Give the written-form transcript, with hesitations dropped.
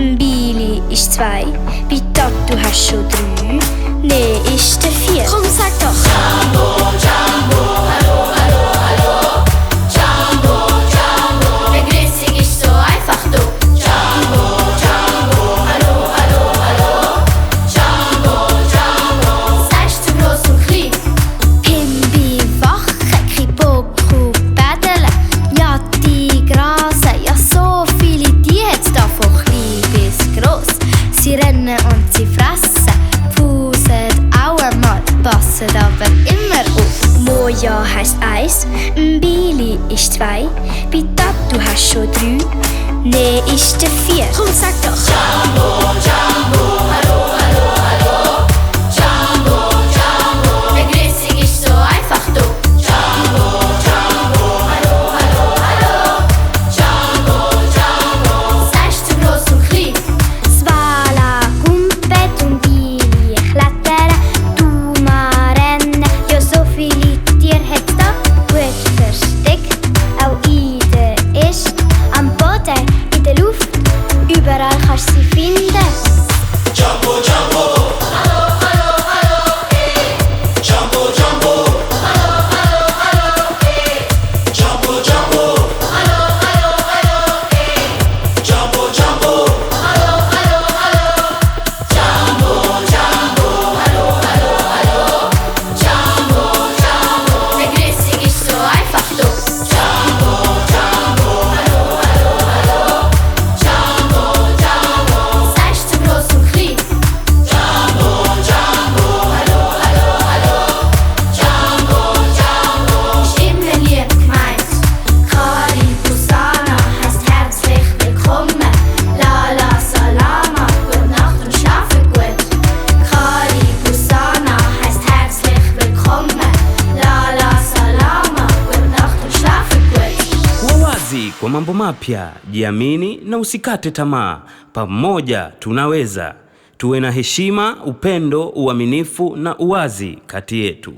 Mbili ist 2, Bitab, du hast schon 3, nee ist der 4. Komm, sag doch! Jumbo, Jumbo, hallo, hallo, hallo. Jumbo, Jumbo, Begrüßung ist so einfach, du. Jumbo, Jumbo, hallo, hallo, hallo. Jumbo, Jumbo, sagst du groß und klein? Pimbi, Wache, Kiboku, Bädele, Jatti, Grasen, ja so viele, die hat's da von klein bis gross. Sie rennen und sie fressen, pfusen auch einmal, passen aber immer auf. Moja heisst 1, Mbili ist 2, Bitab, du hast schon 3, nee ist der 4. Komm, sag doch! Jumbo, Jumbo, hallo, hallo, hallo. Jumbo, Jumbo, Begrüßung ist so einfach, du. Jumbo, Jumbo, hallo, hallo, hallo. Jumbo, Jumbo, sagst du groß und klein? Svala, Gumpet und Bili klettern, Duma rennen, ja so viele Tiere hat's da gut versteckt. Auch in der Ist, am Boden, in der Luft, überall kannst du sie finden. Jumbo, Jumbo, Hallo, hallo, hallo, hey. Jumbo, Jumbo, Hallo, hallo, hallo, hey. Jumbo, Jumbo, Hallo, hallo, hallo, hey. Jumbo, Jumbo, Hallo, hallo, hallo. Jumbo, Jumbo, hallo, hallo, hallo. Jumbo, Jumbo, Begrüßung ist so einfach, du. Jumbo, Jumbo, hallo, hallo, hallo. Jumbo, Jumbo, sagst du groß und klein? Jumbo, Jumbo, hallo, hallo, hallo. Jumbo, Jumbo, ist immer lieb gemeint. Kari Busana heisst herzlich willkommen. Lala Salama, gute Nacht und schlafe gut. Kari Busana heisst herzlich willkommen. Lala Salama, gute Nacht und schlafe gut. Kuwa wazi kwa mambo mapya, jiamini na usikate tamaa. Pamoja tunaweza. Tuwe na heshima, upendo, uaminifu na uwazi kati yetu.